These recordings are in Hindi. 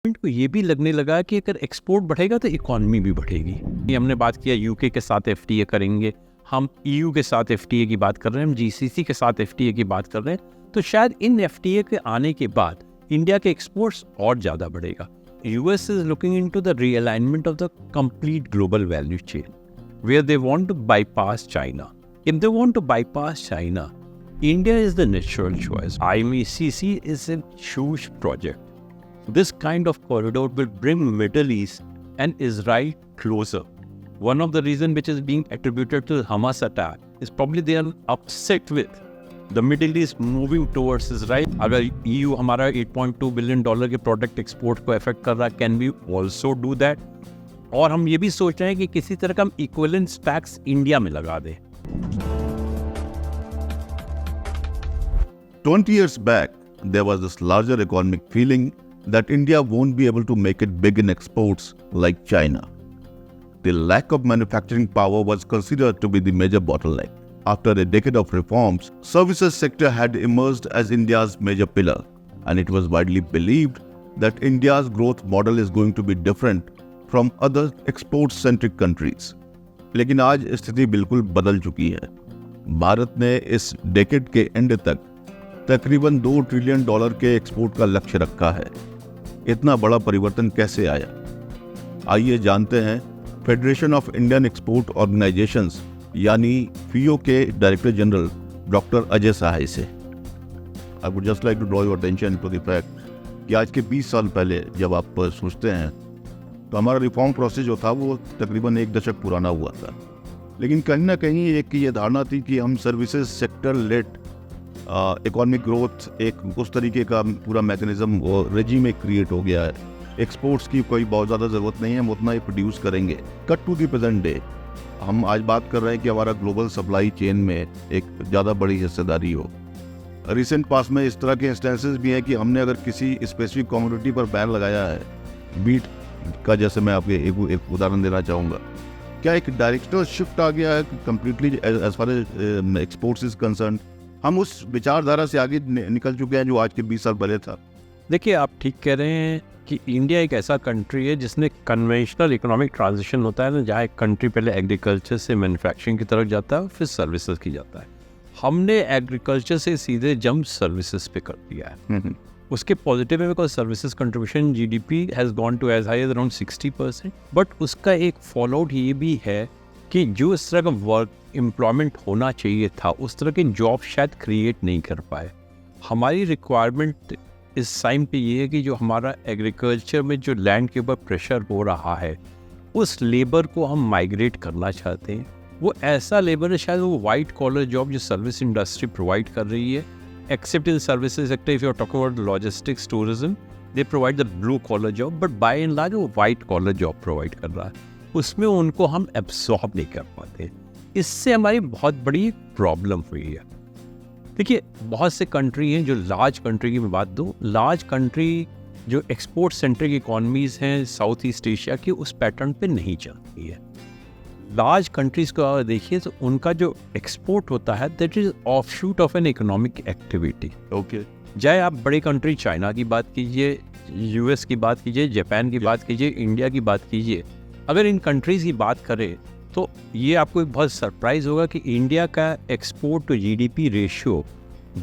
को ये भी लगने लगा कि अगर एक्सपोर्ट बढ़ेगा तो इकॉनमी भी बढ़ेगी। ये हमने बात किया यूके के साथ एफटीए करेंगे, हम ईयू के साथ एफटीए की बात कर रहे हैं, हम जीसीसी के साथ एफटीए की बात कर रहे हैं। तो शायद इन एफटीए के आने के बाद इंडिया के एक्सपोर्ट्स और ज़्यादा बढ़ेगा। US is looking into the realignment of the complete global value chain where they want to bypass China. If they want to bypass China, India is the natural choice. IMECC is a huge project. This kind of corridor will bring Middle East and Israel closer. One of the reasons which is being attributed to the Hamas attack is probably they are upset with the Middle East moving towards Israel. अगर EU हमारा $8.2 billion के प्रोडक्ट एक्सपोर्ट को अफेक्ट कर रहा है, can we also do that? और हम ये भी सोच रहे हैं कि किसी तरह का हम इक्विवेलेंस टैक्स इंडिया में लगा दें। 20 years back, there was this larger economic feeling that India won't be able to make it big in exports like China. The lack of manufacturing power was considered to be the major bottleneck. After a decade of reforms, services sector had emerged as India's major pillar, and it was widely believed that India's growth model is going to be different from other export-centric countries. लेकिन आज स्थिति बिल्कुल बदल चुकी है। भारत ने इस डेकेड के एंड तक तकरीबन $2 ट्रिलियन के एक्सपोर्ट का लक्ष्य रखा है। इतना बड़ा परिवर्तन कैसे आया? आइए जानते हैं federation of Indian export organisations यानी FIO के director general doctor Ajay Sahay से। I would just like to draw your attention to the fact कि आज के 20 साल पहले जब आप सोचते हैं तो हमारा रिफॉर्म प्रोसेस जो था वो तकरीबन 1 दशक पुराना हुआ था। लेकिन कहीं ना कहीं एक ये धारणा थी कि हम services sector led economic growth एक उस तरीके का पूरा मैकेनिज्म और रेजिम में क्रिएट हो गया है। एक्सपोर्ट्स की कोई बहुत ज़्यादा ज़रूरत नहीं है, हम उतना ही प्रोड्यूस करेंगे। Cut to the present day हम आज बात कर रहे हैं कि हमारा ग्लोबल सप्लाई चेन में एक ज़्यादा बड़ी हिस्सेदारी हो। रिसेंट पास में इस तरह के इंस्टेंसेस भी हैं कि हमने अगर किसी स्पेसिफिक कमोडिटी पर बैन लगाया है, बीट का जैसे मैं आपके एक उदाहरण देना चाहूँगा, क्या एक डायरेक्शनल शिफ्ट आ गया है completely as far as exports is concerned? हम उस विचारधारा से आगे निकल चुके हैं जो आज के 20 साल पहले था। देखिए, आप ठीक कह रहे हैं कि इंडिया एक ऐसा कंट्री है जिसने कन्वेंशनल इकोनॉमिक ट्रांजिशन होता है ना, जहाँ एक कंट्री पहले एग्रीकल्चर से मैन्युफैक्चरिंग की तरफ जाता है और फिर सर्विसेज की जाता है। हमने एग्रीकल्चर से सीधे जंप सर्विसेज पे कर दिया है। उसके पॉजिटिव है because services contribution GDP has gone to as high as around 60%। But उसका एक फॉल आउट ये भी है कि जो इस तरह का वर्क एम्प्लॉयमेंट होना चाहिए था उस तरह के जॉब शायद क्रिएट नहीं कर पाए। हमारी रिक्वायरमेंट इस टाइम पे ये है कि जो हमारा एग्रीकल्चर में जो लैंड के ऊपर प्रेशर हो रहा है उस लेबर को हम माइग्रेट करना चाहते हैं। वो ऐसा लेबर है, शायद वो वाइट कॉलर जॉब जो सर्विस इंडस्ट्री प्रोवाइड कर रही है, except in services sector if you are talking about logistics tourism, they provide the blue collar job, but by and large वो वाइट कॉलर जॉब प्रोवाइड कर रहा है, उसमें उनको हम एब्सॉर्ब नहीं कर पाते। इससे हमारी बहुत बड़ी प्रॉब्लम हुई है। देखिए, बहुत से कंट्री हैं जो लार्ज कंट्री की मैं बात दूँ, लार्ज कंट्री जो एक्सपोर्ट सेंट्रिक इकॉनमीज़ हैं साउथ ईस्ट एशिया की, उस पैटर्न पे नहीं चलती है। लार्ज कंट्रीज़ को अगर देखिए तो उनका जो एक्सपोर्ट होता है that is offshoot of an economic activity. Okay, चाहे आप बड़ी कंट्री चाइना की बात कीजिए, US की बात कीजिए, जापान की बात कीजिए, इंडिया की बात कीजिए, अगर इन कंट्रीज़ की बात करें तो ये आपको एक बहुत सरप्राइज़ होगा कि इंडिया का एक्सपोर्ट टू GDP रेशियो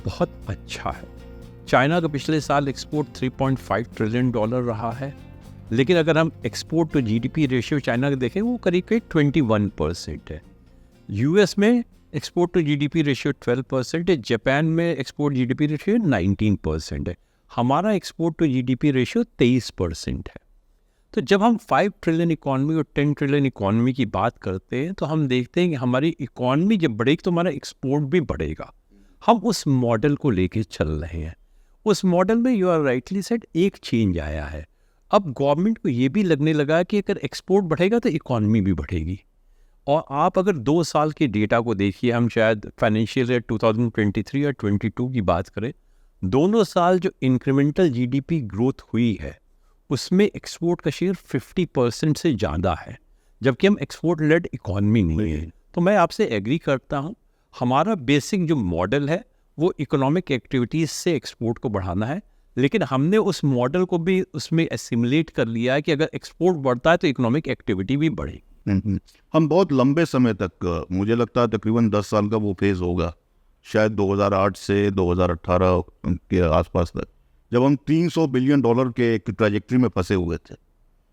बहुत अच्छा है। चाइना का पिछले साल एक्सपोर्ट $3.5 ट्रिलियन रहा है, लेकिन अगर हम export to GDP ratio China का देखें वो करीब 21% है। US में एक्सपोर्ट टू GDP रेशियो 12% है, जापान में एक्सपोर्ट GDP रेशियो 19% है, हमारा एक्सपोर्ट टू GDP रेशियो 23% है। तो जब हम 5 ट्रिलियन इकॉनमी और 10 ट्रिलियन इकॉनमी की बात करते हैं तो हम देखते हैं कि हमारी इकॉनमी जब बढ़ेगी तो हमारा एक्सपोर्ट भी बढ़ेगा। हम उस मॉडल को लेके चल रहे हैं। उस मॉडल में यू आर राइटली सेड एक चेंज आया है। अब गवर्नमेंट को ये भी लगने लगा कि अगर एक्सपोर्ट बढ़ेगा तो इकॉनमी भी बढ़ेगी। और आप अगर 2 साल के डेटा को देखिए, हम शायद फाइनेंशियल ईयर 2023 या 22 की बात करें, दोनों साल जो इंक्रीमेंटल GDP ग्रोथ हुई है उसमें एक्सपोर्ट का शेयर 50% से ज़्यादा है, जबकि हम एक्सपोर्ट लेड इकॉनमी नहीं है। तो मैं आपसे एग्री करता हूँ, हमारा बेसिक जो मॉडल है वो इकोनॉमिक एक्टिविटीज़ से एक्सपोर्ट को बढ़ाना है, लेकिन हमने उस मॉडल को भी उसमें एसिमुलेट कर लिया है कि अगर एक्सपोर्ट बढ़ता है तो इकोनॉमिक एक्टिविटी भी बढ़ेगी। हम बहुत लंबे समय तक, मुझे लगता है तकरीबन 10 साल का वो फेज़ होगा, शायद 2008 से 2018 के आसपास तक, जब हम $300 बिलियन के एक ट्रैजेक्टरी में फंसे हुए थे।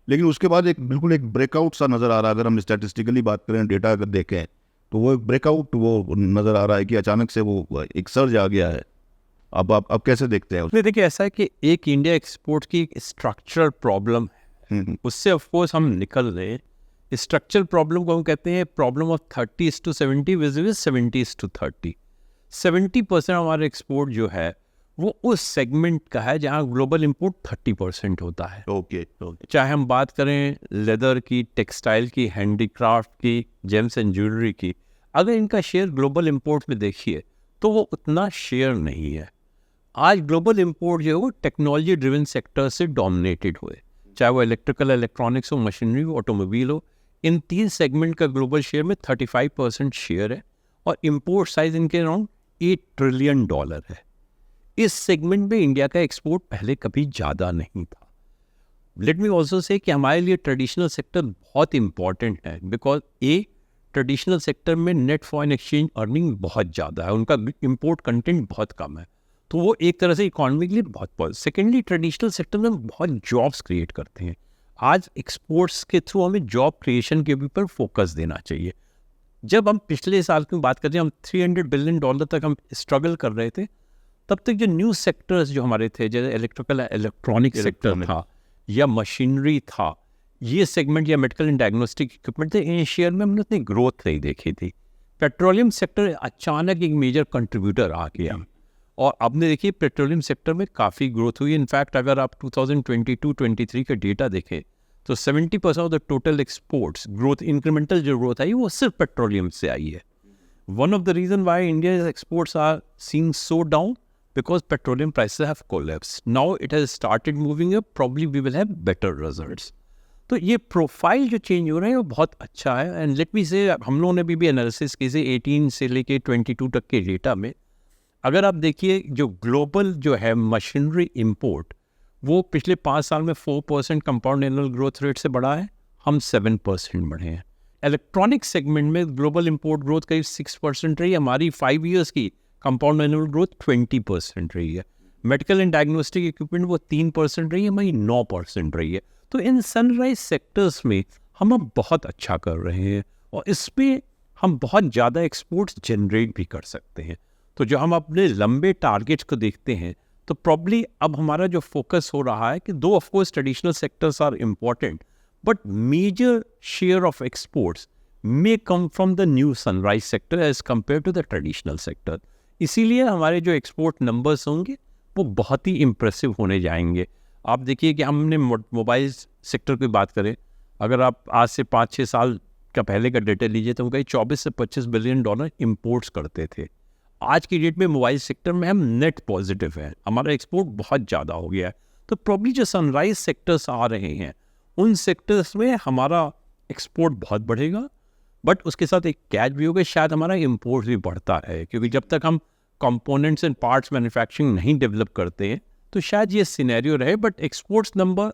लेकिन उसके बाद बिल्कुल एक ब्रेकआउट सा नज़र आ रहा है। अगर हम स्टैटिस्टिकली बात करें, डेटा अगर देखें, तो वो एक ब्रेकआउट वो नज़र आ रहा है कि अचानक से वो एक सर्ज आ गया है। अब कैसे देखते हैं नहीं, देखिए ऐसा है कि एक इंडिया एक्सपोर्ट की स्ट्रक्चरल प्रॉब्लम है, उससे ऑफकोर्स हम निकल रहे हैं। स्ट्रक्चरल प्रॉब्लम को हम कहते हैं प्रॉब्लम ऑफ 30-70 विजिबल 70-30। 70% हमारे एक्सपोर्ट जो है वो उस सेगमेंट का है जहाँ ग्लोबल इंपोर्ट 30% होता है। ओके। चाहे हम बात करें लेदर की, टेक्सटाइल की, हैंडीक्राफ्ट की, जेम्स एंड ज्वेलरी की, अगर इनका शेयर ग्लोबल इंपोर्ट में देखिए तो वो उतना शेयर नहीं है। आज ग्लोबल इंपोर्ट जो है वो टेक्नोलॉजी ड्रिवन सेक्टर से डोमिनेटेड हुए, चाहे वो इलेक्ट्रिकल, इलेक्ट्रॉनिक्स हो, मशीनरी हो, ऑटोमोबाइल हो। इन 3 सेगमेंट का ग्लोबल शेयर में 35% शेयर है और इंपोर्ट साइज इनके अराउंड $8 ट्रिलियन है। इस सेगमेंट में इंडिया का एक्सपोर्ट पहले कभी ज़्यादा नहीं था। लेट मी ऑल्सो से कि हमारे लिए ट्रेडिशनल सेक्टर बहुत इंपॉर्टेंट है, बिकॉज ट्रेडिशनल सेक्टर में नेट फॉरेन एक्सचेंज अर्निंग बहुत ज़्यादा है, उनका इंपोर्ट कंटेंट बहुत कम है, तो वो एक तरह से इकोनॉमी के लिए बहुत। सेकेंडली, ट्रेडिशनल सेक्टर में बहुत जॉब्स क्रिएट करते हैं। आज एक्सपोर्ट्स के थ्रू हमें जॉब क्रिएशन के ऊपर फोकस देना चाहिए। जब हम पिछले साल की बात करें, हम $300 बिलियन तक हम स्ट्रगल कर रहे थे, तब तक जो न्यू सेक्टर्स जो हमारे थे, जैसे इलेक्ट्रिकल इलेक्ट्रॉनिक सेक्टर था या मशीनरी था, ये सेगमेंट या मेडिकल एंड डायग्नोस्टिक इक्विपमेंट थे, इन शेयर में हमने उतनी ग्रोथ नहीं देखी थी। पेट्रोलियम सेक्टर अचानक एक मेजर कंट्रीब्यूटर आ गया और आपने देखिए पेट्रोलियम सेक्टर में काफ़ी ग्रोथ हुई। इनफैक्ट अगर आप 2022-23 का डेटा देखें तो 70% of the total exports growth, incremental जो ग्रोथ आई वो सिर्फ पेट्रोलियम से आई है। One of the reason why India exports are seeing so down because petroleum prices have collapsed. Now it has started moving up. Probably we will have better results. तो ये प्रोफाइल जो चेंज हो रहा है वो बहुत अच्छा है। एंड लेट मी से, हम लोगों ने भी एनालिसिस की से 18 से लेके 22 तक के डेटा में, अगर आप देखिए जो ग्लोबल जो है मशीनरी इंपोर्ट, वो पिछले 5 साल में 4% कंपाउंड एनुअल ग्रोथ रेट से बढ़ा है, हम 7% बढ़े हैं। इलेक्ट्रॉनिक सेगमेंट में ग्लोबल इंपोर्ट ग्रोथ करीब 6% रही, हमारी 5 ईयर्स की कंपाउंड एनुअल ग्रोथ 20% रही है। मेडिकल एंड डायग्नोस्टिक इक्विपमेंट वो 3% रही है, हमारी 9% रही है। तो इन सनराइज सेक्टर्स में हम अब बहुत अच्छा कर रहे हैं और इसमें हम बहुत ज़्यादा एक्सपोर्ट्स जनरेट भी कर सकते हैं। तो जो हम अपने लंबे टारगेट्स को देखते हैं, तो प्रॉब्ली अब हमारा जो फोकस हो रहा है कि though of course traditional sectors are important, but major share of exports may come from the new sunrise sector as compare to the traditional sector. इसीलिए हमारे जो एक्सपोर्ट नंबर्स होंगे वो बहुत ही इम्प्रेसिव होने जाएंगे। आप देखिए कि हमने मोबाइल सेक्टर की बात करें, अगर आप आज से 5-6 साल का पहले का डेटा लीजिए तो हम कहीं $24 से $25 बिलियन इम्पोर्ट्स करते थे। आज की डेट में मोबाइल सेक्टर में हम नेट पॉजिटिव है, हमारा एक्सपोर्ट बहुत ज़्यादा हो गया है। तो प्रॉब्ली जो सनराइज सेक्टर्स आ रहे हैं उन सेक्टर्स में हमारा एक्सपोर्ट बहुत बढ़ेगा, बट उसके साथ एक कैच भी होगा, शायद हमारा इम्पोर्ट भी बढ़ता है, क्योंकि जब तक हम कंपोनेंट्स एंड पार्ट्स मैन्युफैक्चरिंग नहीं डेवलप करते हैं तो शायद ये सिनेरियो रहे, बट एक्सपोर्ट्स नंबर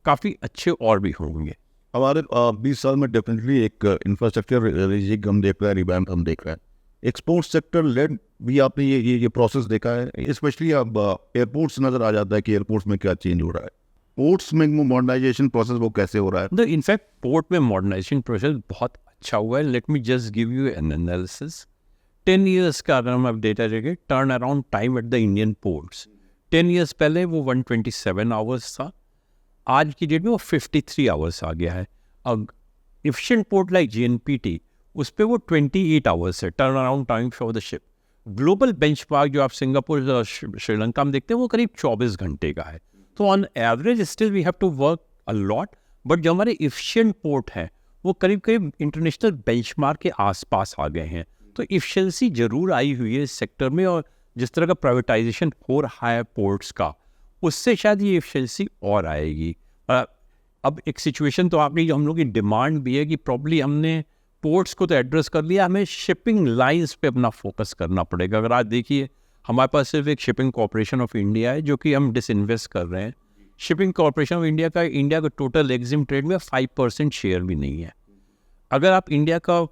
काफ़ी अच्छे और भी होंगे। हमारे 20 साल में डेफिनेटली एक इंफ्रास्ट्रक्चर रिजिक हम देख रहे हैं, रिवैम्प हम देख रहे हैं। एक्सपोर्ट सेक्टर लेड भी आपने ये प्रोसेस देखा है, स्पेशली अब एयरपोर्ट्स नज़र आ जाता है कि एयरपोर्ट्स में क्या चेंज हो रहा है, पोर्ट्स में मॉडर्नाइजेशन प्रोसेस वो कैसे हो रहा है। इनफैक्ट पोर्ट में मॉडर्नाइजेशन प्रोसेस बहुत अच्छा हुआ है। Let me just give you N analysis. 10 years का अगर हम अब डेटा देखें, turn around time at the Indian ports, 10 years पहले वो 127 आवर्स था, आज की डेट में वो 53 आवर्स आ गया है। अब एफिशिएंट पोर्ट लाइक JNPT, उस पर वो 28 आवर्स है turn around time for the ship. Global benchmark जो आप सिंगापुर और श्रीलंका में देखते हैं वो करीब 24 घंटे का है। तो on average still we have to work a lot, but जो हमारे एफिशिएंट पोर्ट हैं वो करीब करीब इंटरनेशनल बेंचमार्क के आसपास आ गए हैं। तो एफिशिएंसी जरूर आई हुई है इस सेक्टर में, और जिस तरह का प्राइवेटाइजेशन हो रहा है पोर्ट्स का, उससे शायद ये एफिशिएंसी और आएगी। अब एक सिचुएशन तो आपने, जो हम लोग की डिमांड भी है कि प्रॉब्ली हमने पोर्ट्स को तो एड्रेस कर लिया, हमें शिपिंग लाइंस पे अपना फोकस करना पड़ेगा। अगर आज देखिए हमारे पास सिर्फ एक शिपिंग कॉर्पोरेशन ऑफ इंडिया है जो कि हम डिसइन्वेस्ट कर रहे हैं। शिपिंग कॉर्पोरेशन ऑफ इंडिया का टोटल एग्जिम ट्रेड में 5% शेयर भी नहीं है। अगर आप इंडिया का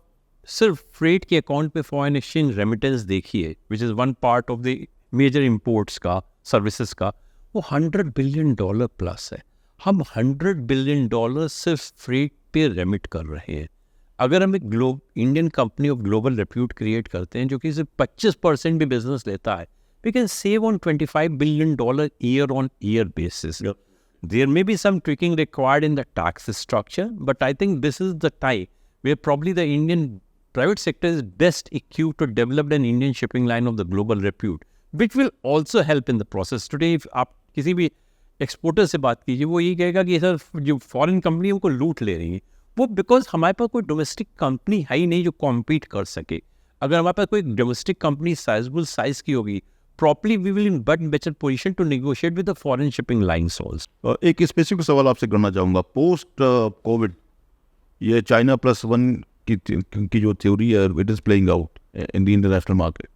सिर्फ फ्रेट के अकाउंट पे फॉरेन एक्सचेंज रेमिटेंस देखिए, which is one part of the major imports का, सर्विसेज का, वो $100 बिलियन प्लस है। हम $100 बिलियन सिर्फ फ्रेट पे रेमिट कर रहे हैं। अगर हम एक Indian company of global repute create करते हैं जो कि सिर्फ 25% भी बिजनेस लेता है, we can save on $25 billion year on year basis. There may be some tweaking required in the tax structure, but I think this is the time where probably the Indian private sector is best equipped to develop an Indian shipping line of the global repute, which will also help in the process. Today, if आप किसी भी एक्सपोर्टर से बात कीजिए, वो ये कहेगा कि सर जो फॉरेन कंपनी उनको लूट ले रही है, वो बिकॉज हमारे पास कोई डोमेस्टिक कंपनी है ही नहीं जो कॉम्पीट कर सके। अगर हमारे पास कोई डोमेस्टिक कंपनी साइजेबल साइज की होगी, properly we will in much better position to negotiate with the foreign shipping lines also. एक स्पेसिफिक सवाल आपसे करना चाहूँगा। पोस्ट कोविड ये चाइना +1 की जो थ्योरी है, it is playing out in the international market.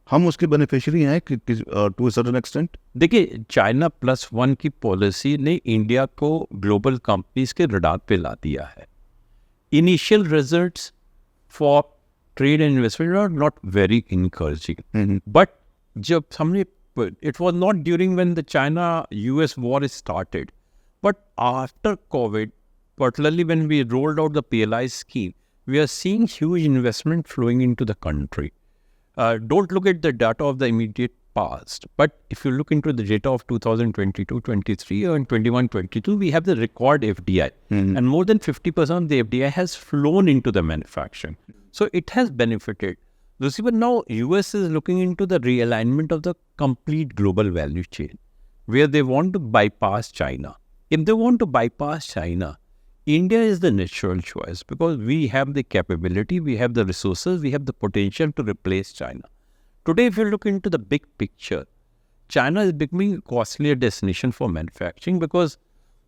हम उसके बेनिफिशियरी हैं टू अ सर्टेन एक्सटेंट। देखिए, चाइना +1 की पॉलिसी ने इंडिया को ग्लोबल कंपनीज के रडार पे ला दिया है। Initial results for trade and investment are not very encouraging, but जब हमने it was not during when the China-US war started, but after COVID, particularly when we rolled out the PLI scheme, we are seeing huge investment flowing into the country. Don't look at the data of the immediate past, but if you look into the data of 2022-23 and 21-22, we have the record FDI, and more than 50% of the FDI has flown into the manufacturing. So it has benefited. But now US is looking into the realignment of the complete global value chain, where they want to bypass China. If they want to bypass China, India is the natural choice because we have the capability, we have the resources, we have the potential to replace China. Today, if you look into the big picture, China is becoming a costlier destination for manufacturing because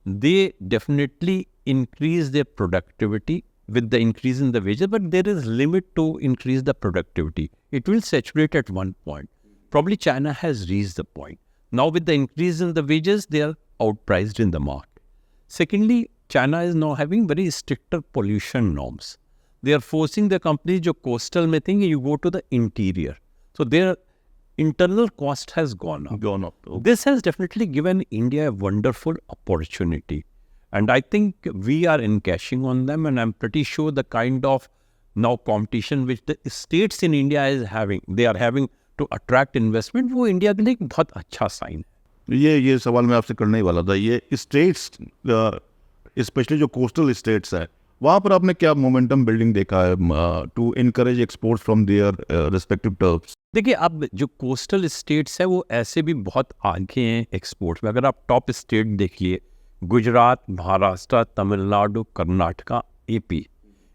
they definitely increase their productivity with the increase in the wages, but there is limit to increase the productivity. It will saturate at one point. Probably China has reached the point. Now with the increase in the wages, they are outpriced in the market. Secondly, China is now having very stricter pollution norms. They are forcing the companies जो coastal में think you go to the interior. So their internal cost has gone up. This has definitely given India a wonderful opportunity. And I think we are encashing on them, and I'm pretty sure the kind of now competition which the states in India is having, they are having to attract investment, वो इंडिया के लिए एक बहुत अच्छा साइन है। ये सवाल मैं आपसे करने ही वाला था। ये स्टेट्स, स्पेशली जो कोस्टल स्टेट्स हैं, वहाँ पर आपने क्या मोमेंटम बिल्डिंग देखा है to encourage exports from their respective terms? देखिए, अब जो कोस्टल स्टेट्स है वो ऐसे भी बहुत आगे हैं एक्सपोर्ट्स में। अगर आप टॉप स्टेट देखिए, गुजरात, महाराष्ट्र, तमिलनाडु, कर्नाटका, AP,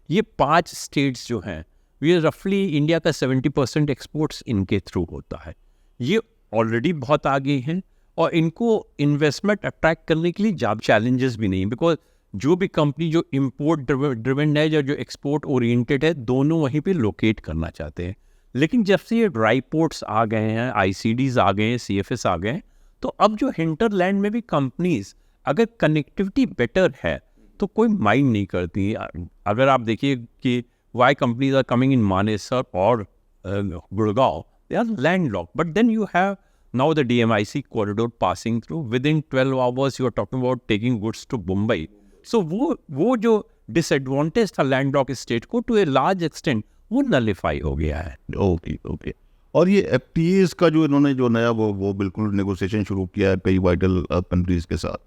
ये 5 स्टेट्स जो हैं, ये रफली इंडिया का 70% एक्सपोर्ट्स इनके थ्रू होता है। ये ऑलरेडी बहुत आगे हैं और इनको इन्वेस्टमेंट अट्रैक्ट करने के लिए ज़्यादा चैलेंजेस भी नहीं, बिकॉज जो भी कंपनी जो इम्पोर्ट ड्रिवन है या जो एक्सपोर्ट ओरिएंटेड है, दोनों वहीं पे लोकेट करना चाहते हैं। लेकिन जब से ये ड्राई पोर्ट्स आ गए हैं, ICDs आ गए हैं, CFS आ गए हैं, तो अब जो हिंटरलैंड में भी कंपनीज अगर कनेक्टिविटी बेटर है तो कोई माइंड नहीं करती। अगर आप देखिए कि why companies are coming in Manesar और Gurgaon, they are landlocked, but then you have now the DMIC corridor passing through, within 12 hours you are talking about taking goods to Mumbai. So वो जो डिसएडवांटेज था लैंडलॉक स्टेट को, टू ए लार्ज एक्सटेंट वो नलिफाई हो गया है। ओके। और ये FTAs का जो इन्होंने जो नया वो बिल्कुल नेगोशिएशन शुरू किया है कई वाइटल कंट्रीज के साथ,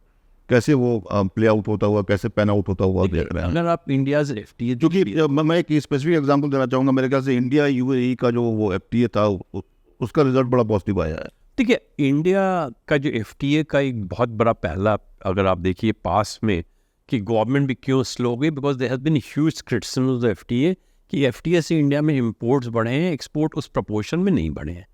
कैसे वो प्ले आउट होता हुआ, कैसे पैन आउट होता हुआ देख रहे हैं? अगर आप इंडिया से FTA, जो कि मैं एक स्पेसिफिक एग्जांपल देना चाहूँगा, मेरे ख्याल से इंडिया UAE का जो वो FTA था उसका रिजल्ट बड़ा पॉजिटिव आया है। देखिए, इंडिया का जो FTA का एक बहुत बड़ा पहला, अगर आप देखिए पास में कि गवर्नमेंट भी क्यों स्लो हो गई, because there has been huge criticism of the FTA कि FTA से इंडिया में इम्पोर्ट्स बढ़े हैं, एक्सपोर्ट उस प्रपोर्शन में नहीं बढ़े हैं।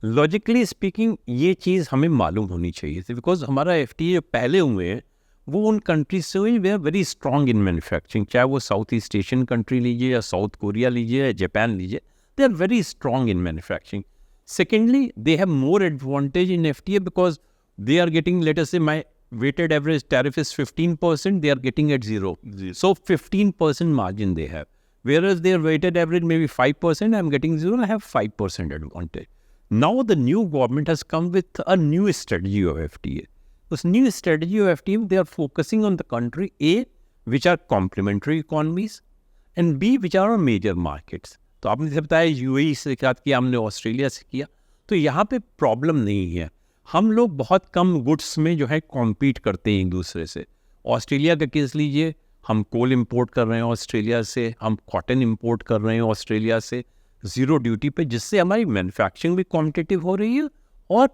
लॉजिकली स्पीकिंग ये चीज़ हमें मालूम होनी चाहिए थी, बिकॉज हमारा FTA जो पहले हुए हैं वो उन कंट्रीज से हुई वे are very strong in manufacturing, चाहे वो साउथ ईस्ट एशियन कंट्री लीजिए या साउथ कोरिया लीजिए या जापान लीजिए, they are very strong in manufacturing. Secondly, they have more advantage in FTA because they are getting, let us say, my weighted average tariff is 15%, they are getting at zero. So 15% margin they have. Whereas their weighted average may be 5%, I'm getting zero, I have 5% advantage. Now the new government has come with a new strategy of FTA. This new strategy of FTA, they are focusing on the country, A, which are complementary economies, and B, which are major markets. तो आपने जैसे बताया यूएई से साथ किया, हमने ऑस्ट्रेलिया से किया, तो यहाँ पे प्रॉब्लम नहीं है. हम लोग बहुत कम गुड्स में जो है कॉम्पीट करते हैं एक दूसरे से. ऑस्ट्रेलिया का केस लीजिए, हम कोल इंपोर्ट कर रहे हैं ऑस्ट्रेलिया से, हम कॉटन इंपोर्ट कर रहे हैं ऑस्ट्रेलिया से ज़ीरो ड्यूटी पे, जिससे हमारी मैन्युफैक्चरिंग भी कॉम्पिटिटिव हो रही है और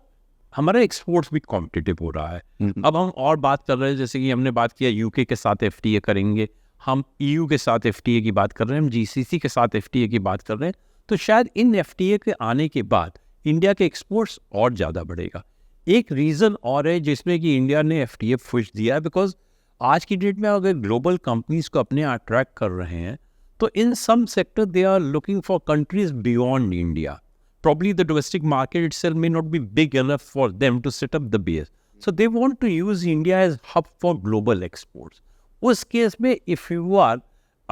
हमारा एक्सपोर्ट्स भी कॉम्पिटिटिव हो रहा है. अब हम और बात कर रहे हैं, जैसे कि हमने बात किया यूके के साथ एफटीए करेंगे, हम ईयू के साथ एफटीए की बात कर रहे हैं, हम जीसीसी के साथ एफटीए की बात कर रहे हैं, तो शायद इन एफटीए के आने के बाद इंडिया के एक्सपोर्ट्स और ज़्यादा बढ़ेगा. एक रीज़न और है जिसमें कि इंडिया ने एफटीए पुश दिया है, बिकॉज आज की डेट में अगर ग्लोबल कंपनीज को अपने अट्रैक्ट कर रहे हैं, तो in some sector they are looking for countries beyond India. Probably the domestic market itself may not be big enough for them to set up the base. So they want to use India as hub for global exports. उस केस में if you are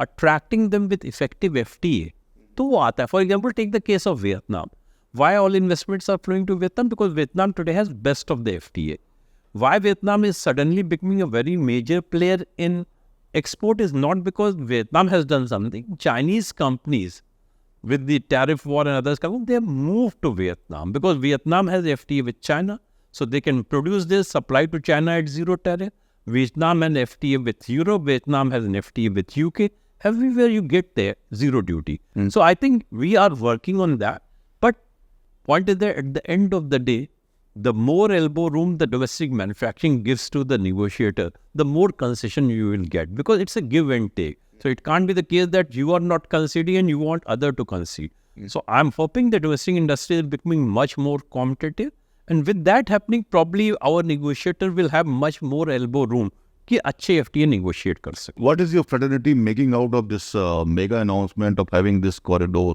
attracting them with effective FTA, तो वो आता है. For example, take the case of Vietnam. Why all investments are flowing to Vietnam? Because Vietnam today has best of the FTA. Why Vietnam is suddenly becoming a very major player in export is not because Vietnam has done something. Chinese companies, with the tariff war and others coming, they have moved to Vietnam because Vietnam has FTA with China, so they can produce this, supply to China at zero tariff. Vietnam has FTA with Europe, Vietnam has an FTA with UK. Everywhere you get there, zero duty. So I think we are working on that. But point is that at the end of the day, the more elbow room the domestic manufacturing gives to the negotiator, the more concession you will get, because it's a give and take. So it can't be the case that you are not conceding and you want other to concede. So I'm hoping the domestic industry is becoming much more competitive, and with that happening, probably our negotiator will have much more elbow room कि अच्छे FTA negotiate कर सके. What is your fraternity making out of this mega announcement of having this corridor,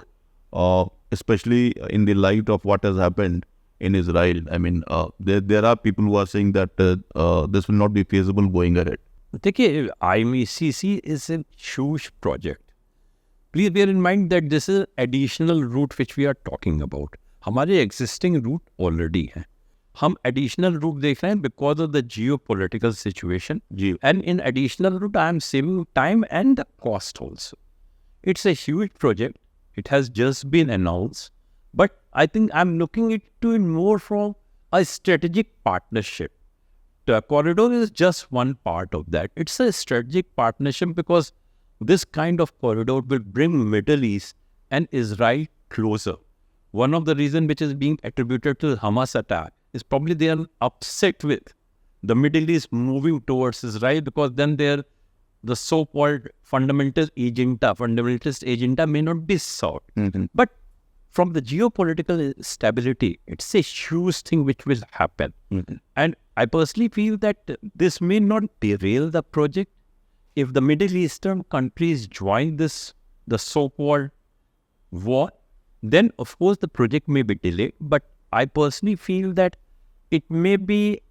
especially in the light of what has happened in Israel? I mean, there are people who are saying that this will not be feasible going ahead. देखिए, IMECC is a huge project. Please bear in mind that this is additional route which we are talking about. हमारे existing route already हैं. हम additional route देख रहे हैं because of the geopolitical situation. And in additional route, I am saving time and the cost also. It's a huge project. It has just been announced. But I think I'm looking into it more from a strategic partnership. The corridor is just one part of that. It's a strategic partnership because this kind of corridor will bring Middle East and Israel closer. One of the reasons which is being attributed to the Hamas attack is probably they are upset with the Middle East moving towards Israel, because then the so-called fundamentalist agenda may not be solved. But from the geopolitical stability, it's a huge thing which will happen. And I personally feel that this may not derail the project. If the Middle Eastern countries join this, the so-called war, then of course the project may be delayed. But I personally feel that it may be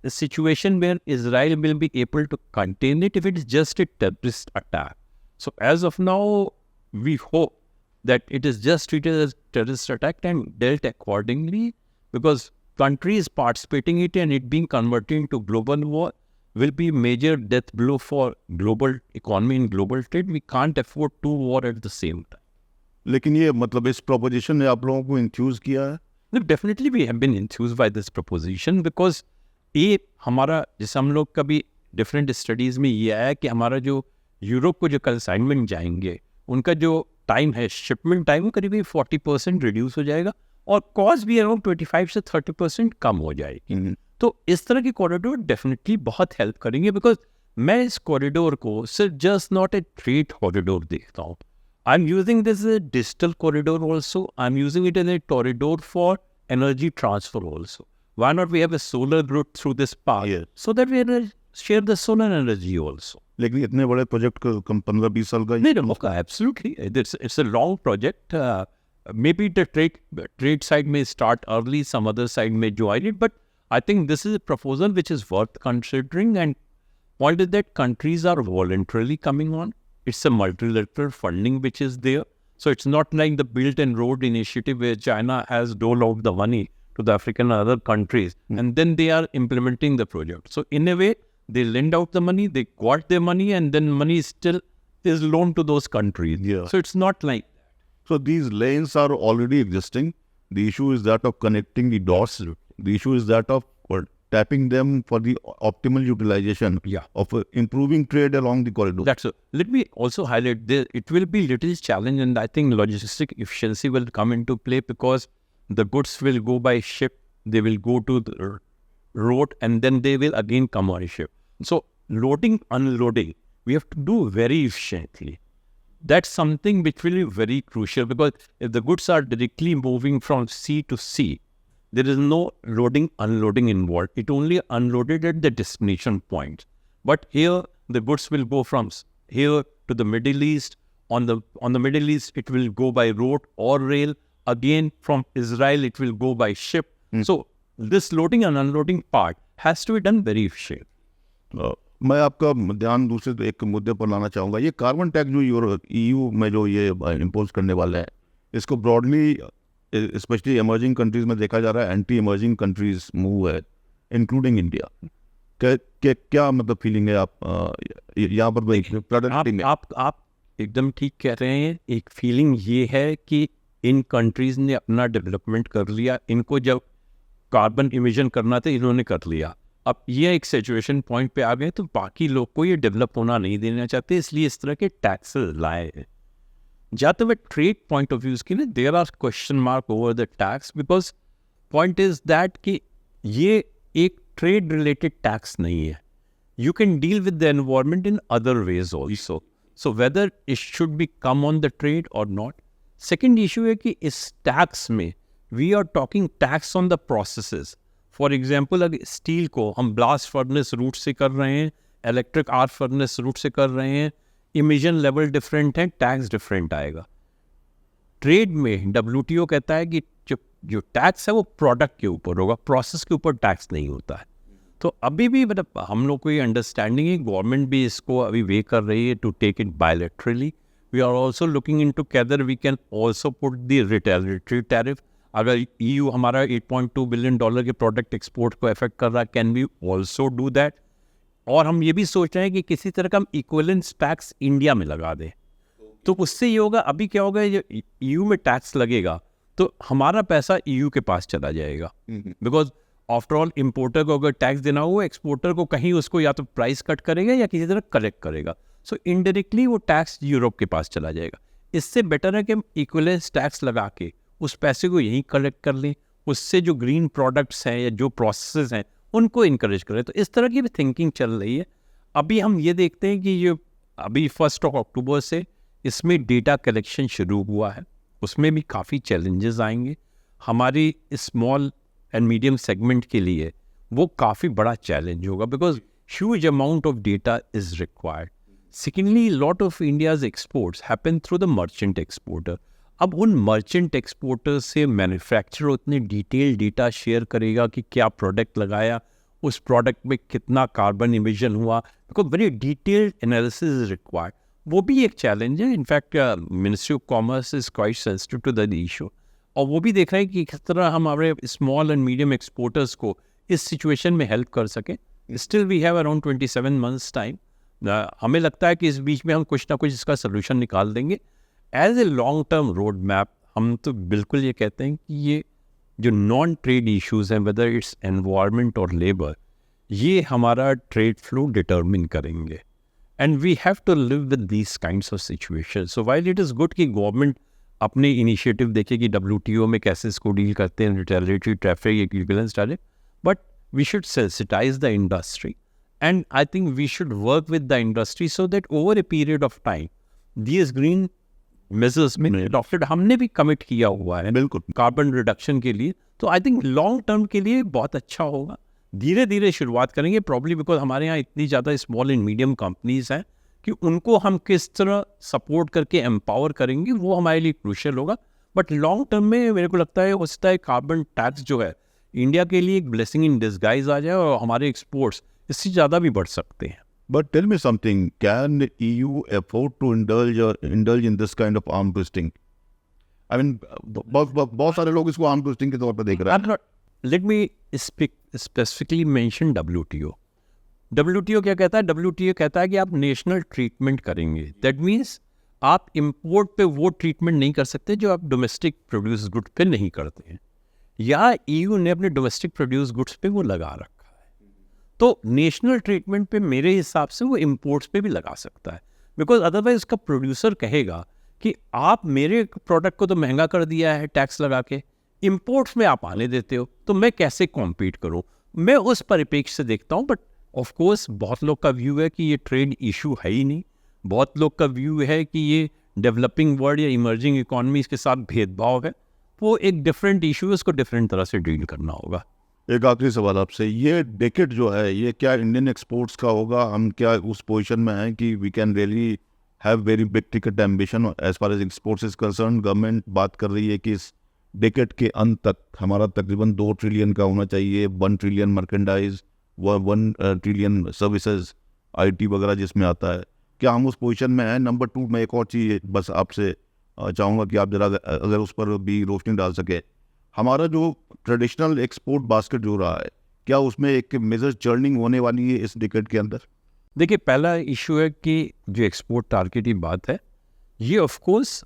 a situation where Israel will be able to contain it if it is just a terrorist attack. So as of now, we hope that it is just treated as terrorist attack and dealt accordingly, because countries participating in it and it being converted into global war will be major death blow for global economy and global trade. We can't afford two wars at the same time. लेकिन ये मतलब इस proposition ने आप लोगों को enthuse किया है? No, definitely we have been enthused by this proposition because ये हमारा, जैसे हम लोग कभी different studies में ये आया कि हमारा जो यूरोप को जो consignment जाएंगे, उनका जो टाइम है, शिपमेंट टाइम करीब 40% रिड्यूस हो जाएगा और कॉस्ट भी अराउंड 25 से 30% कम हो जाएगी. तो इस तरह की कॉरिडोर डेफिनेटली बहुत हेल्प करेंगे, बिकॉज मैं इस कॉरिडोर को सिर्फ just not a trade corridor देखता हूँ. I am using this a digital corridor also. I am using it as a corridor for energy transfer also. Why not we have a solar route through this path, so that we share the solar energy also. लेकिन इतने बड़े प्रोजेक्ट को 15-20 साल का नहीं, absolutely it's a long project. maybe the trade side may start early, some other side may join it, but I think this is a proposal which is worth considering. And point is that countries are voluntarily coming on. It's a multilateral funding which is there. So it's not like the Belt and Road Initiative where China has doled out the money to the African and other countries, and then they are implementing the project. So in a way, they lend out the money, they got their money, and then money still is loaned to those countries. Yeah. So it's not like So these lanes are already existing. The issue is that of connecting the dots. The issue is that of tapping them for the optimal utilization of improving trade along the corridor. that's it. Let me also highlight this. It will be little challenge, and I think logistic efficiency will come into play because the goods will go by ship, they will go to the road, and then they will again come on ship. So loading, unloading, we have to do very efficiently. That's something which will be very crucial, because if the goods are directly moving from sea to sea, there is no loading, unloading involved. It only unloaded at the destination point. But here, the goods will go from here to the Middle East. On the Middle East, it will go by road or rail. Again, from Israel, it will go by ship. So this loading and unloading part has to be done very efficient. मैं आपका ध्यान दूसरे एक मुद्दे पर लाना चाहूँगा. ये कार्बन टैक्स जो EU में जो ये इम्पोज करने वाला है, इसको ब्रॉडली स्पेशली इमर्जिंग कंट्रीज में देखा जा रहा है. एंटी इमर्जिंग कंट्रीज मूव है, इंक्लूडिंग इंडिया. क्या मतलब फीलिंग है आप यहाँ पर? आप एकदम ठीक कह रहे हैं. एक फीलिंग ये है कि इन कंट्रीज ने अपना डेवलपमेंट कर लिया. इनको जब कार्बन इमिशन करना था, इन्होंने कर लिया. अब ये एक सिचुएशन पॉइंट पे आ गए, तो बाकी लोग को ये डेवलप होना नहीं देना चाहते, इसलिए इस तरह के टैक्सेस लाए हैं. जहाँ तक ट्रेड पॉइंट ऑफ व्यूज की ना, there are question mark over the tax, because point is that कि ये एक ट्रेड रिलेटेड टैक्स नहीं है. You can deal with the environment in other ways also. So whether it should be come on the trade और नॉट. सेकेंड इशू है कि इस टैक्स में we are talking tax on the processes. For example, अगर स्टील को हम ब्लास्ट फर्नेस रूट से कर रहे हैं, इलेक्ट्रिक आर्क फर्नेस रूट से कर रहे हैं, इमिशन लेवल डिफरेंट है, टैक्स डिफरेंट आएगा. ट्रेड में WTO कहता है कि जो टैक्स है वो प्रोडक्ट के ऊपर होगा, प्रोसेस के ऊपर टैक्स नहीं होता है. तो अभी भी मतलब हम लोग को ये अंडरस्टैंडिंग है, गवर्नमेंट भी इसको अभी वे कर रही है to take it bilaterally. We are also looking into whether we can also put the retaliatory tariff. अगर EU हमारा $8.2 बिलियन के प्रोडक्ट एक्सपोर्ट को अफेक्ट कर रहा है, can we also do that. और हम ये भी सोच रहे हैं कि किसी तरह का हम इक्विवेलेंस टैक्स इंडिया में लगा दें. तो उससे ये होगा, अभी क्या होगा, जो EU में टैक्स लगेगा तो हमारा पैसा EU के पास चला जाएगा. बिकॉज आफ्टर ऑल इम्पोर्टर को अगर टैक्स देना हो, एक्सपोर्टर को कहीं उसको या तो प्राइस कट करेगा या किसी तरह कलेक्ट करेगा. सो इनडायरेक्टली वो टैक्स यूरोप के पास चला जाएगा. इससे बेटर है कि हम इक्विवेलेंस टैक्स लगा के उस पैसे को यहीं कलेक्ट कर लें. उससे जो ग्रीन प्रोडक्ट्स हैं या जो प्रोसेसेस हैं उनको इनकरेज करें. तो इस तरह की भी थिंकिंग चल रही है. अभी हम ये देखते हैं कि ये अभी 1 अक्टूबर से इसमें डेटा कलेक्शन शुरू हुआ है. उसमें भी काफ़ी चैलेंजेस आएंगे. हमारी स्मॉल एंड मीडियम सेगमेंट के लिए वो काफ़ी बड़ा चैलेंज होगा, because huge amount of data is required. Secondly, lot of India's exports happen through the merchant exporter. अब उन मर्चेंट एक्सपोर्टर से मैन्युफैक्चरर उतने डिटेल डेटा शेयर करेगा कि क्या प्रोडक्ट लगाया, उस प्रोडक्ट में कितना कार्बन इमिशन हुआ, because very detailed analysis is required. वो भी एक चैलेंज है. In fact ministry of commerce is quite sensitive to the issue. और वो भी देख रहे हैं कि किस तरह हम हमारे स्मॉल एंड मीडियम एक्सपोर्टर्स को इस सिचुएशन में हेल्प कर सकें. Still we have around 27 months time. हमें लगता है कि इस बीच में हम कुछ ना कुछ इसका सोल्यूशन निकाल देंगे. As a long term road map हम तो बिल्कुल ये कहते हैं कि ये जो नॉन ट्रेड इश्यूज हैं, वेदर इट्स एनवायरनमेंट और लेबर, ये हमारा ट्रेड फ्लो डिटर्मिन करेंगे. And we have to live with these kinds of situation. So while it is good कि गवर्नमेंट अपने इनिशिएटिव देखे कि WTO में कैसे इसको डील करते हैं, retaliatory tariff, equivalence tariff, but we should sensitize the industry. And I think we should work with the industry so that over a period of time these green measures में डॉक्टर हमने भी कमिट किया हुआ है बिल्कुल कार्बन रिडक्शन के लिए. तो आई थिंक लॉन्ग टर्म के लिए बहुत अच्छा होगा. धीरे धीरे शुरुआत करेंगे, प्रॉब्ली बिकॉज हमारे यहाँ इतनी ज़्यादा स्मॉल एंड मीडियम कंपनीज हैं कि उनको हम किस तरह सपोर्ट करके एम्पावर करेंगे वो हमारे लिए क्रूशियल होगा. बट लॉन्ग टर्म में मेरे को लगता है उस टाइप कार्बन टैक्स जो है इंडिया के लिए एक ब्लेसिंग इन डिस्गाइज आ जाए और हमारे एक्सपोर्ट्स इससे ज़्यादा भी बढ़ सकते हैं. But tell me something, can the EU afford to indulge in this kind of arm twisting? I mean, बहुत सारे लोग इसको arm twisting के तौर पर देख रहे हैं. Let me specifically mention WTO. WTO क्या कहता है? WTO कहता है कि आप नेशनल ट्रीटमेंट करेंगे. दैट मीन्स आप इम्पोर्ट पे वो ट्रीटमेंट नहीं कर सकते जो आप डोमेस्टिक प्रोड्यूस गुड्स पे नहीं करते हैं. या EU ने अपने डोमेस्टिक प्रोड्यूस गुड्स पे वो लगा रखा है. तो नेशनल ट्रीटमेंट पे मेरे हिसाब से वो इम्पोर्ट्स पे भी लगा सकता है. बिकॉज अदरवाइज उसका प्रोड्यूसर कहेगा कि आप मेरे प्रोडक्ट को तो महंगा कर दिया है टैक्स लगा के, इम्पोर्ट्स में आप आने देते हो, तो मैं कैसे कॉम्पीट करूं. मैं उस परिप्रेक्ष्य से देखता हूं. बट ऑफ कोर्स बहुत लोग का व्यू है कि ये ट्रेड इशू है ही नहीं. बहुत लोग का व्यू है कि ये डेवलपिंग वर्ल्ड या इमर्जिंग इकोनॉमीज के साथ भेदभाव है. वो एक डिफरेंट इशू है, उसको डिफरेंट तरह से डील करना होगा. एक आखिरी सवाल आपसे, ये डेकेड जो है ये क्या इंडियन एक्सपोर्ट्स का होगा? हम क्या उस पोजीशन में हैं कि we can really have very big ticket ambition as far as exports is concerned? Government बात कर रही है कि इस डेकेड के अंत तक हमारा तकरीबन 2 ट्रिलियन का होना चाहिए, 1 trillion merchandise, 1 trillion services, IT वगैरह जिसमें आता है. क्या हम उस पोजीशन में हैं? नंबर 2, मैं एक और चीज़ बस आपसे चाहूँगा कि आप जरा अगर उस पर भी रोशनी डाल सके. हमारा जो ट्रेडिशनल एक्सपोर्ट बास्केट जो रहा है, क्या उसमें एक मेजर चर्निंग होने वाली है इस डिकेड के अंदर? देखिए, पहला इशू है कि जो एक्सपोर्ट टारगेट की बात है, ये ऑफ कोर्स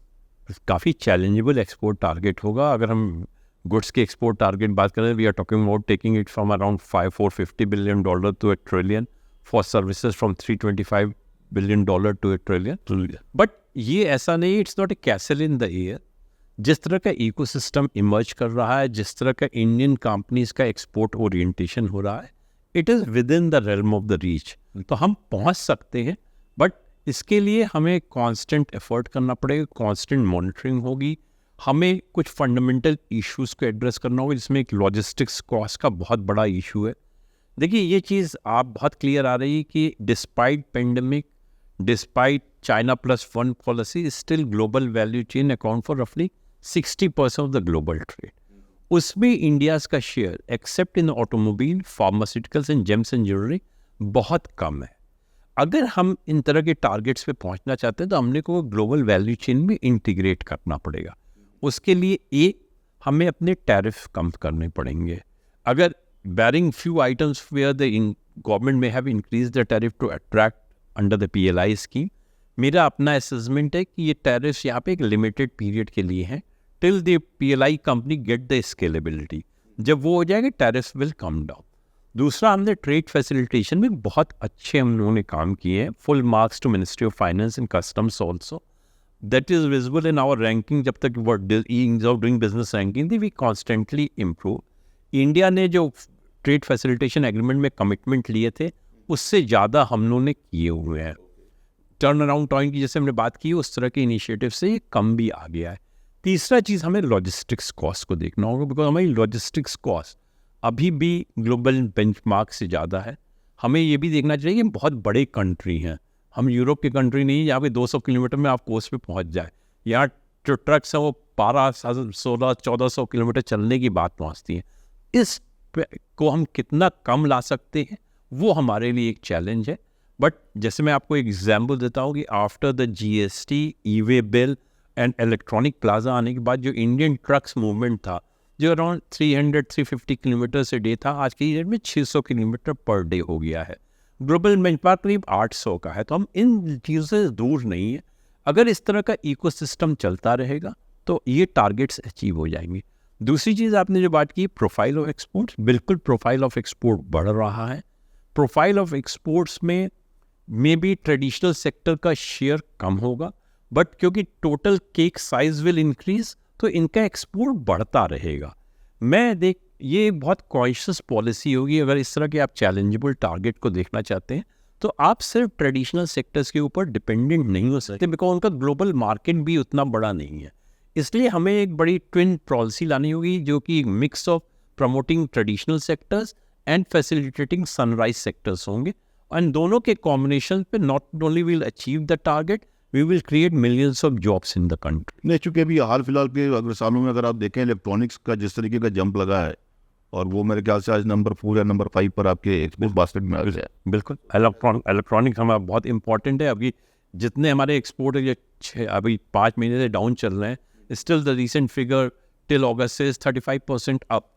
काफ़ी चैलेंजेबल एक्सपोर्ट टारगेट होगा. अगर हम गुड्स के एक्सपोर्ट टारगेट बात करें, we are talking about taking it from around $450 billion to $1 trillion, for services from $325 billion to $1 trillion. But ये ऐसा नहीं, it's not a castle in the air. जिस तरह का इकोसिस्टम इमर्ज कर रहा है, जिस तरह का इंडियन कंपनीज का एक्सपोर्ट ओरिएंटेशन हो रहा है, it is with in the realm of the reach. तो हम पहुंच सकते हैं, बट इसके लिए हमें कांस्टेंट एफर्ट करना पड़ेगा, कांस्टेंट मॉनिटरिंग होगी. हमें कुछ फंडामेंटल इश्यूज को एड्रेस करना होगा, जिसमें एक लॉजिस्टिक्स कॉस्ट का बहुत बड़ा इशू है. देखिए, ये चीज़ आप बहुत क्लियर आ रही है कि despite pandemic, despite China Plus One policy, still global value chain account for roughly 60% of the global trade. उसमें इंडियाज़ का share accept in automobile, pharmaceuticals and James and jewellery बहुत कम है. अगर हम इन तरह के टारगेट्स पे पहुंचना चाहते हैं तो हमने को ग्लोबल वैल्यू चेन में इंटीग्रेट करना पड़ेगा. उसके लिए हमें अपने टैरिफ कम करने पड़ेंगे. अगर barring few items where the government may have increase the tariff to attract under the PLI scheme, मेरा अपना असेसमेंट है कि ये टैरिफ्स यहाँ पे एक लिमिटेड पीरियड के लिए हैं, till the PLI company get the scalability. जब वो हो जाएगा, टैरिफ्स विल कम डाउन. दूसरा, हमने ट्रेड फैसिलिटेशन में बहुत अच्छे हम लोगों ने काम किए हैं. Full marks to ministry of finance and customs also. That is visible in our ranking. जब तक ease of doing business ranking थी, वी कॉन्स्टेंटली इम्प्रूव. इंडिया ने जो ट्रेड फैसिलिटेशन एग्रीमेंट में कमिटमेंट लिए थे, उससे ज़्यादा हम लोगों ने किए हुए हैं. टर्न अराउंड टाइम की जैसे हमने बात की, उस तरह के इनिशिएटिव से ये कम भी आ गया है. तीसरा चीज़, हमें लॉजिस्टिक्स कॉस्ट को देखना होगा, बिकॉज हमारी लॉजिस्टिक्स कॉस्ट अभी भी ग्लोबल बेंचमार्क से ज़्यादा है. हमें ये भी देखना चाहिए कि बहुत बड़े कंट्री हैं. हम यूरोप की कंट्री नहीं है जहाँ पे 200 किलोमीटर में आप कोस्ट पे पहुँच जाए. यहाँ जो ट्रक्स हैं वो 1200-1400 किलोमीटर चलने की बात पहुँचती हैं. इस को हम कितना कम ला सकते हैं, वो हमारे लिए एक चैलेंज है. बट जैसे मैं आपको एक एग्जांपल देता हूँ कि after the GST, e-way bill and electronic plaza आने के बाद जो इंडियन ट्रक्स मूवमेंट था, जो अराउंड 300-350 किलोमीटर से डे था, आज की डेट में 600 किलोमीटर पर डे हो गया है. ग्लोबल बेंचमार्क करीब 800 का है. तो हम इन चीज़ों से दूर नहीं है. अगर इस तरह का इकोसिस्टम चलता रहेगा तो ये टारगेट्स अचीव हो जाएंगे. दूसरी चीज़ आपने जो बात की, प्रोफाइल ऑफ एक्सपोर्ट्स, बिल्कुल प्रोफाइल ऑफ एक्सपोर्ट बढ़ रहा है. प्रोफाइल ऑफ एक्सपोर्ट्स में मे बी ट्रेडिशनल सेक्टर का शेयर कम होगा, बट क्योंकि total cake size will increase, तो इनका एक्सपोर्ट बढ़ता रहेगा. ये बहुत कॉन्शियस पॉलिसी होगी. अगर इस तरह के आप चैलेंजेबल टारगेट को देखना चाहते हैं तो आप सिर्फ ट्रेडिशनल सेक्टर्स के ऊपर डिपेंडेंट नहीं हो सकते, बिकॉज उनका ग्लोबल मार्केट भी उतना बड़ा नहीं है. इसलिए हमें एक बड़ी ट्विन पॉलिसी लानी होगी, जो कि mix of promoting traditional sectors and facilitating sunrise sectors होंगे. एंड दोनों के कॉम्बिनेशन पे not only will achieve the target, we will create millions of jobs in the country. नहीं, चूंकि अभी हाल फिलहाल के अगर सालों में अगर आप देखें इलेक्ट्रॉनिक्स का जिस तरीके का जंप लगा है, और वो मेरे ख्याल से आज नंबर 4 या नंबर 5 पर आपके एक्सपोर्ट बास्केट में आ गया है। बिल्कुल, इलेक्ट्रॉनिक्स हमारा बहुत इंपॉर्टेंट है। अभी जितने हमारे एक्सपोर्ट है अभी 5 महीने से डाउन चल रहे हैं, still the recent figure till August से 35% अप।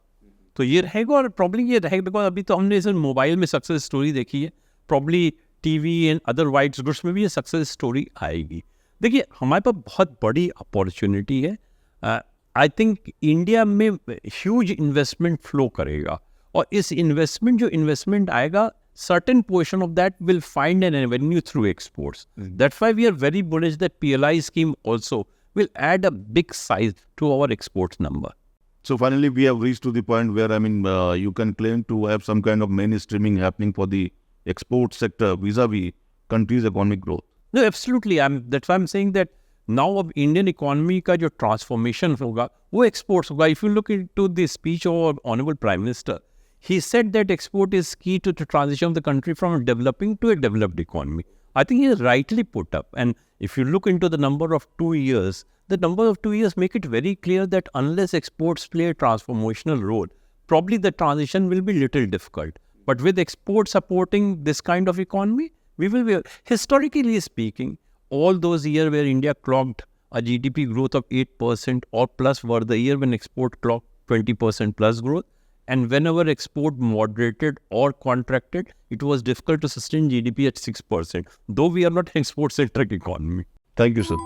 तो ये रहेगा, और प्रॉब्ली ये रहेगा बिकॉज अभी तो हमने सिर्फ मोबाइल में सक्सेस स्टोरी देखी है, probably TV and other white goods में भी ये सक्सेस स्टोरी आएगी। देखिए, हमारे पास बहुत बड़ी अपॉर्चुनिटी है। आई थिंक इंडिया में ह्यूज इन्वेस्टमेंट फ्लो करेगा, और इस इन्वेस्टमेंट आएगा, certain portion of that will find an avenue through exports. That's why we are very bullish that PLI scheme also will add a big size to our exports number. So finally, we have reached to the point where, I mean, you can claim to have some kind of mainstreaming happening for the export sector vis-a-vis country's economic growth. No, absolutely. That's why I'm saying that now of Indian economy का जो transformation होगा, वो exports होगा. If you look into the speech of our Honorable Prime Minister, he said that export is key to the transition of the country from a developing to a developed economy. I think he is rightly put up. And if you look into the number of 2 years, the number of 2 years make it very clear that unless exports play a transformational role, probably the transition will be little difficult. But with exports supporting this kind of economy, we will be, historically speaking, all those years where India clocked a GDP growth of 8% or plus were the year when export clocked 20% plus growth. And whenever export moderated or contracted, it was difficult to sustain GDP at 6%, though we are not an export-centric economy. Thank you, sir.